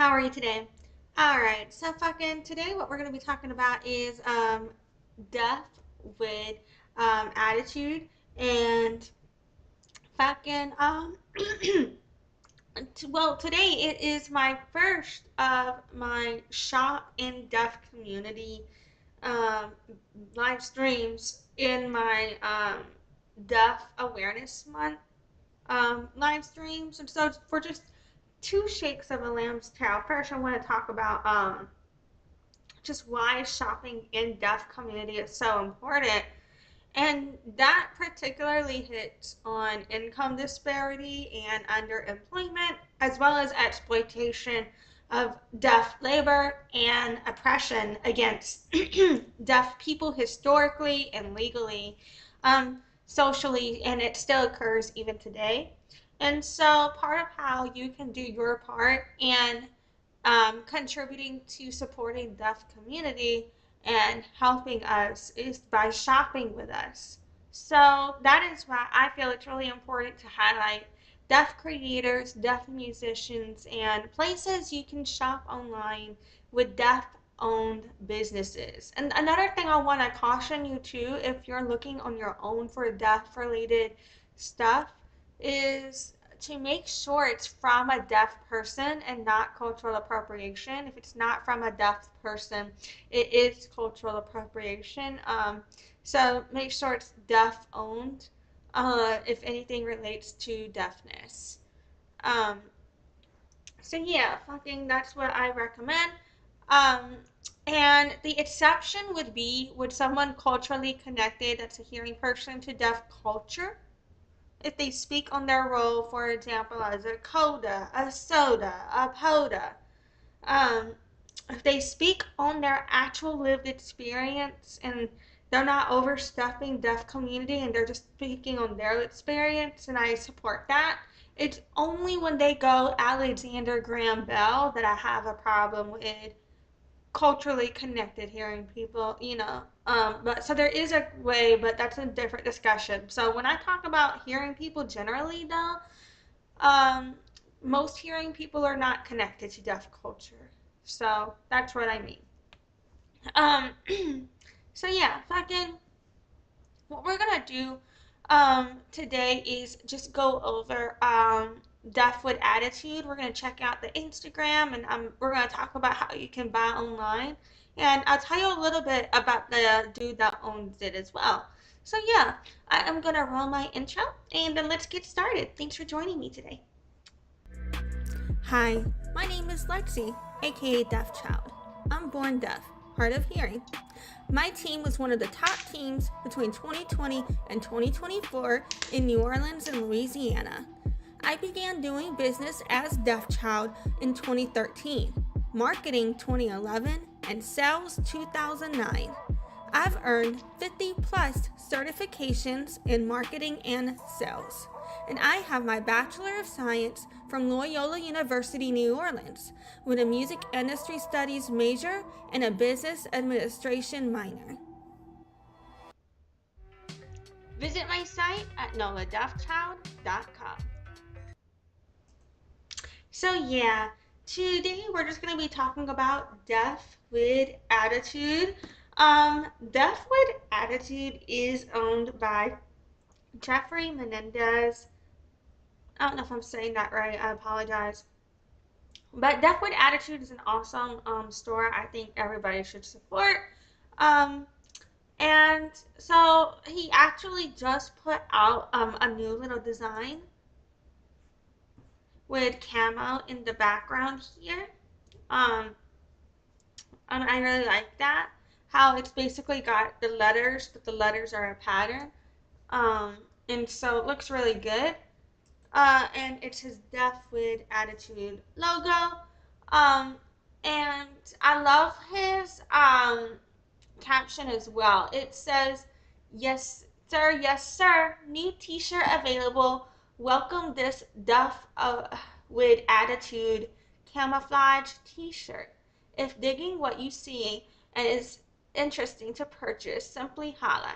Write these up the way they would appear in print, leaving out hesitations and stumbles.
How are you today? Alright, so fucking today what we're gonna be talking about is death with attitude and fucking well, today it is my first of my shop in deaf community um live streams in my deaf awareness month live streams. And so for just two shakes of a lamb's tail, first I want to talk about just why shopping in deaf community is so important. And that particularly hits on income disparity and underemployment, as well as exploitation of deaf labor and oppression against deaf people historically and legally, socially, and it still occurs even today. And so, part of how you can do your part and contributing to supporting deaf community and helping us is by shopping with us. So that is why I feel it's really important to highlight deaf creators, deaf musicians, and places you can shop online with deaf owned businesses. And another thing I want to caution you too, if you're looking on your own for deaf related stuff, is to make sure it's from a deaf person and not cultural appropriation. If it's not from a deaf person, it is cultural appropriation. So make sure it's deaf owned, if anything relates to deafness. Um, so yeah, fucking that's what I recommend. Um, and the exception would be with someone culturally connected that's a hearing person to deaf culture if they speak on their role, for example, as a coda, a soda, a poda. Um, if they speak on their actual lived experience and they're not overstepping deaf community and they're just speaking on their experience, and I support that. It's only when they go Alexander Graham Bell that I have a problem with culturally connected hearing people, but so there is a way, but that's a different discussion. So when I talk about hearing people generally, though, um, most hearing people are not connected to deaf culture. So that's what I mean. Um, so yeah, fucking what we're gonna do today is just go over deaf with attitude. We're gonna check out the Instagram, and we're gonna talk about how you can buy online, and I'll tell you a little bit about the dude that owns it as well. So yeah, I am gonna roll my intro and then let's get started. Thanks for joining me today. Hi, my name is Lexie, aka Deaf Child. I'm born deaf, hard of hearing. My team was one of the top teams between 2020 and 2024 in New Orleans and Louisiana. I began doing business as Deaf Child in 2013, marketing 2011, and sales 2009. I've earned 50 plus certifications in marketing and sales, and I have my Bachelor of Science from Loyola University, New Orleans, with a music industry studies major and a business administration minor. Visit my site at noladeafchild.com. So yeah, today we're just going to be talking about Deaf with Attitude. Deaf with Attitude is owned by Jeffrey Menendez. I don't know if I'm saying that right. I apologize. But Deaf with Attitude is an awesome store. I think everybody should support. Um, and so he actually just put out a new little design with camo in the background here. Um, and I really like that. How it's basically got the letters, but the letters are a pattern. And so it looks really good. And it's his Deaf with Attitude logo. Um, and I love his caption as well. It says, yes, sir, new t-shirt available. Welcome this Deaf with Attitude camouflage t-shirt. If digging what you see and is interesting to purchase, simply holla.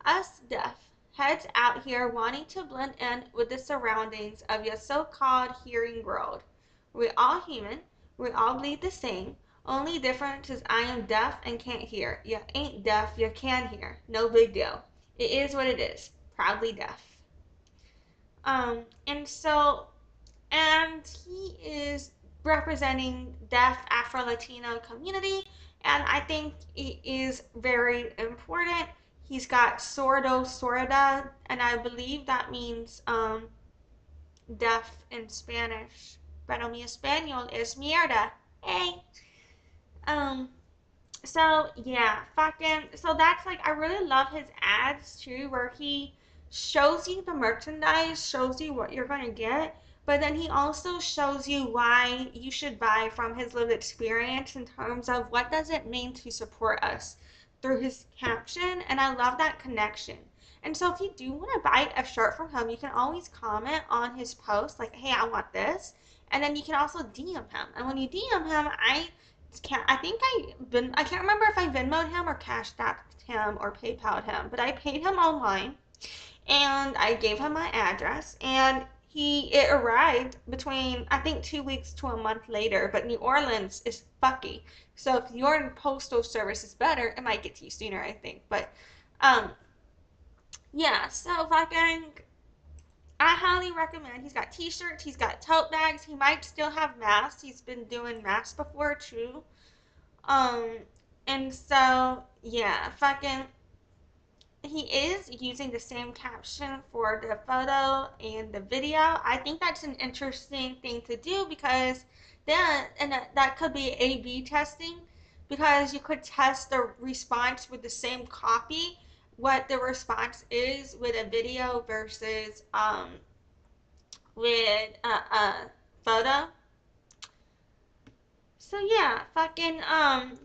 Us deaf heads out here wanting to blend in with the surroundings of your so-called hearing world. We're all human. We all bleed the same. Only difference is I am deaf and can't hear. You ain't deaf, you can hear. No big deal. It is what it is. Proudly deaf. And so, and he is representing deaf Afro-Latino community, and I think it is very important. He's got sordo sorda, and I believe that means deaf in Spanish. Pero mi español es mierda. Hey. Um, so yeah, fucking. So that's like I really love his ads too, where he shows you the merchandise, shows you what you're gonna get, but then he also shows you why you should buy from his lived experience in terms of what does it mean to support us through his caption, and I love that connection. And so if you do want to buy a shirt from him, you can always comment on his post like, "Hey, I want this," and then you can also DM him. And when you DM him, I can't remember if I Venmoed him or cashed apped him or PayPal'd him, but I paid him online and I gave him my address, and it arrived between I think 2 weeks to a month later. But New Orleans is fucky, so if your postal service is better, it might get to you sooner, I think. But um yeah, so fucking I highly recommend. He's got t-shirts, he's got tote bags, he might still have masks. He's been doing masks before too. Um, and so, yeah, fucking, he is using the same caption for the photo and the video. I think that's an interesting thing to do because that could be A/B testing, because you could test the response with the same copy, what the response is with a video versus with a photo. So yeah, fucking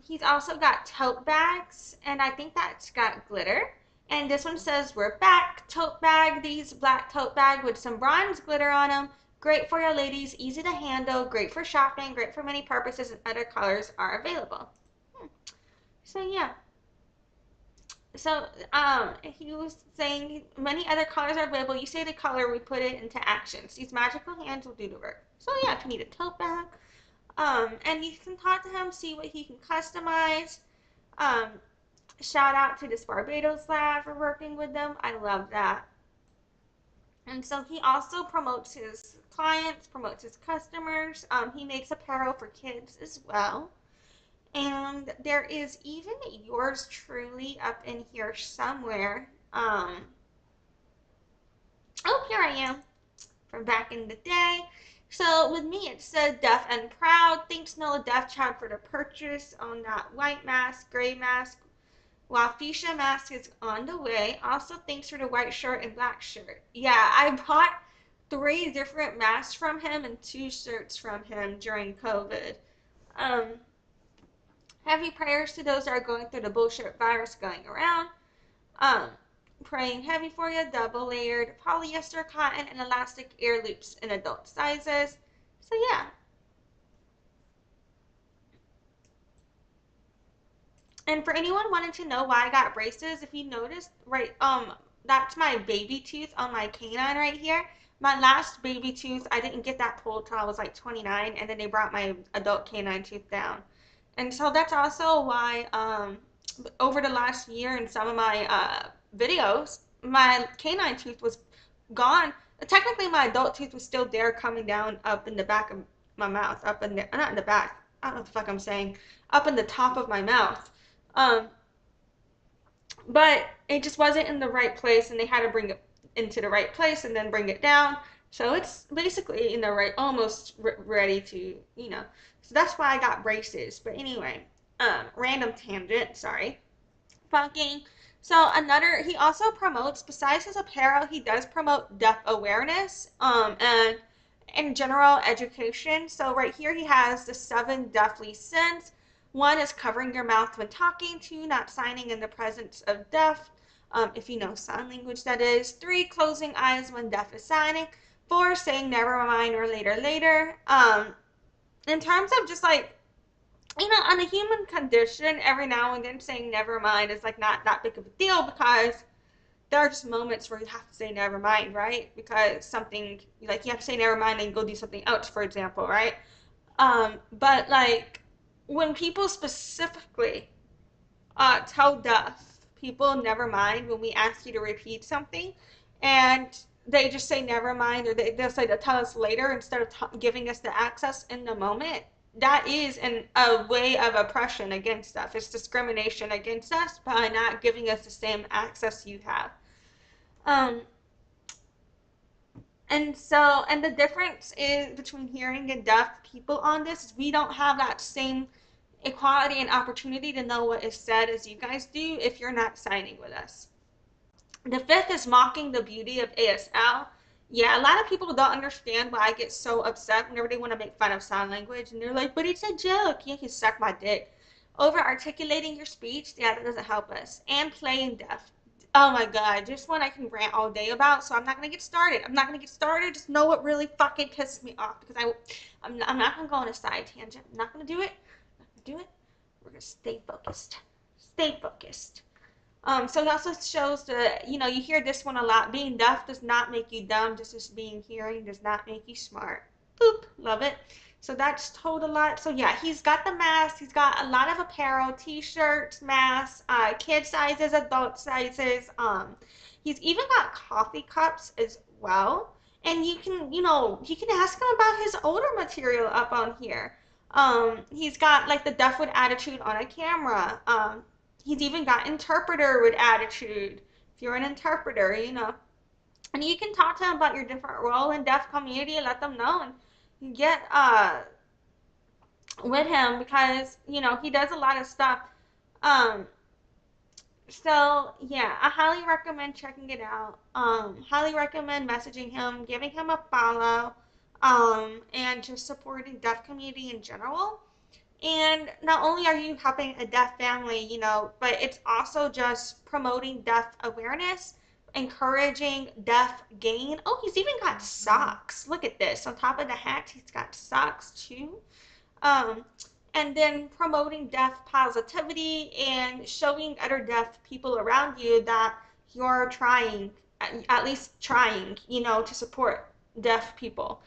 he's also got tote bags, and I think that's got glitter. And this one says we're back, tote bag. These black tote bag with some bronze glitter on them. Great for your ladies, easy to handle, great for shopping, great for many purposes, and other colors are available. So yeah. So he was saying many other colors are available. You say the color, we put it into actions. These magical hands will do the work. So yeah, if you need a tote bag, and you can talk to him, see what he can customize. Um, Shout out to this Barbados lab for working with them. I love that. And so he also promotes his clients, promotes his customers. He makes apparel for kids as well. And there is even yours truly up in here somewhere. Oh, here I am from back in the day. So with me, it said Deaf and Proud. Thanks, Noah Deaf Child, for the purchase on that white mask, gray mask, while Fuchsia mask is on the way. Also, thanks for the white shirt and black shirt. Yeah, I bought 3 different masks from him and 2 shirts from him during COVID. Um, Heavy prayers to those that are going through the bullshit virus going around. Um, Praying heavy for you. Double layered polyester cotton and elastic ear loops in adult sizes. So yeah. And for anyone wanting to know why I got braces, if you noticed, right, that's my baby tooth on my canine right here. My last baby tooth, I didn't get that pulled till I was like 29, and then they brought my adult canine tooth down. And so that's also why, over the last year in some of my videos, my canine tooth was gone. Technically, my adult tooth was still there, coming down up in the back of my mouth, up in the, not in the back, I don't know what the fuck I'm saying, up in the top of my mouth. Um, but it just wasn't in the right place, and they had to bring it into the right place and then bring it down. So it's basically in the right, almost ready to, you know. So that's why I got braces. But anyway, random tangent, sorry. Fucking. So he also promotes, besides his apparel, he does promote deaf awareness, and in general education. So right here he has the 7 deathly sins. 1 is covering your mouth when talking. 2, not signing in the presence of deaf. If you know sign language, that is. 3, closing eyes when deaf is signing. 4, saying never mind or later, later. In terms of just like, you know, on a human condition, every now and then saying never mind is like not that big of a deal, because there are just moments where you have to say never mind, right? Because something, like you have to say never mind and go do something else, for example, right? But like when people specifically tell deaf people never mind when we ask you to repeat something, and they just say never mind, or they'll say to tell us later instead of giving us the access in the moment. That is a way of oppression against us. It's discrimination against us by not giving us the same access you have. Um, and the difference is between hearing and deaf people on this is we don't have that same equality and opportunity to know what is said as you guys do if you're not signing with us. The fifth is mocking the beauty of ASL. Yeah, a lot of people don't understand why I get so upset whenever they want to make fun of sign language, and they're like, but it's a joke. Yeah, you suck my dick. Over articulating your speech, yeah, that doesn't help us. And playing deaf. Oh my god, just one I can rant all day about, so I'm not gonna get started. I'm not gonna get started. Just know what really fucking pisses me off because I'm not gonna go on a side tangent. I'm not gonna do it. I'm not gonna do it. We're gonna stay focused. Stay focused. So it also shows that, you know, you hear this one a lot. Being deaf does not make you dumb, just as being hearing does not make you smart. Boop, love it. So that's told a lot. So yeah, he's got the mask. He's got a lot of apparel, t-shirts, masks, kid sizes, adult sizes. He's even got coffee cups as well. And you can, you know, you can ask him about his older material up on here. He's got like the Deaf with Attitude on a camera. He's even got interpreter with attitude. If you're an interpreter, you know. And you can talk to him about your different role in deaf community and let them know and get with him because, you know, he does a lot of stuff. Um, so yeah, I highly recommend checking it out. Highly recommend messaging him, giving him a follow, and just supporting deaf community in general. And not only are you helping a deaf family, you know, but it's also just promoting deaf awareness, encouraging deaf gain. Oh, he's even got socks. Look at this. On top of the hat, he's got socks too. Um, and then promoting deaf positivity and showing other deaf people around you that you're trying, at least trying, you know, to support deaf people.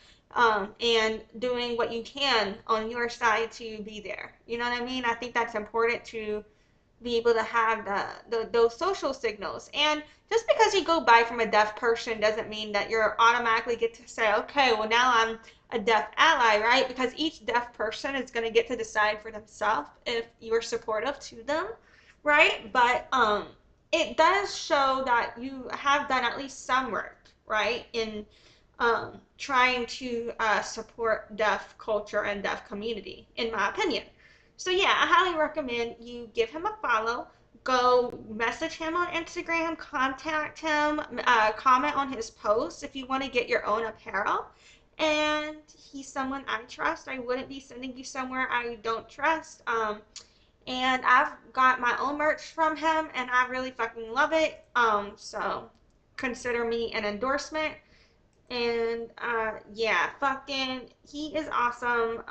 And doing what you can on your side to be there. You know what I mean? I think that's important to be able to have those social signals. And just because you go by from a deaf person doesn't mean that you're automatically get to say, okay, well now I'm a deaf ally, right? Because each deaf person is going to get to decide for themselves if you're supportive to them, right? But it does show that you have done at least some work, right, in trying to support deaf culture and deaf community, in my opinion. So yeah, I highly recommend you give him a follow. Go message him on Instagram, contact him, comment on his posts if you want to get your own apparel. And he's someone I trust. I wouldn't be sending you somewhere I don't trust. And I've got my own merch from him, and I really fucking love it. So consider me an endorsement. And yeah, fucking he is awesome.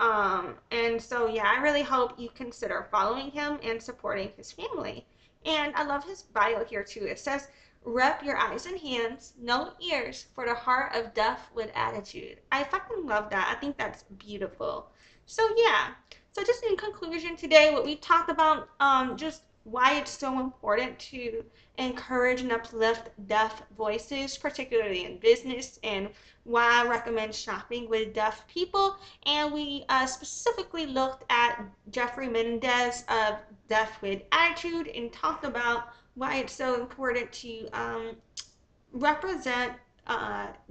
And so yeah, I really hope you consider following him and supporting his family. And I love his bio here too. It says, rep your eyes and hands, no ears, for the heart of deaf with attitude. I fucking love that. I think that's beautiful. So yeah, so just in conclusion today, what we talked about, just why it's so important to encourage and uplift deaf voices, particularly in business, and why I recommend shopping with deaf people. And we specifically looked at Jeffrey Mendez of Deaf with Attitude and talked about why it's so important to represent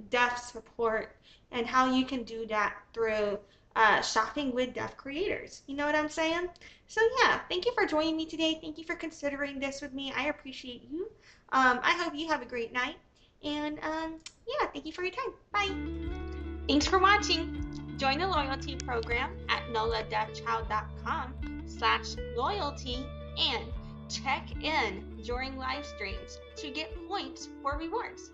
deaf support and how you can do that through shopping with deaf creators. You know what I'm saying? So yeah, thank you for joining me today. Thank you for considering this with me. I appreciate you. I hope you have a great night. And yeah, thank you for your time. Bye. Thanks for watching. Join the loyalty program at noladeafchild.com/loyalty and check in during live streams to get points for rewards.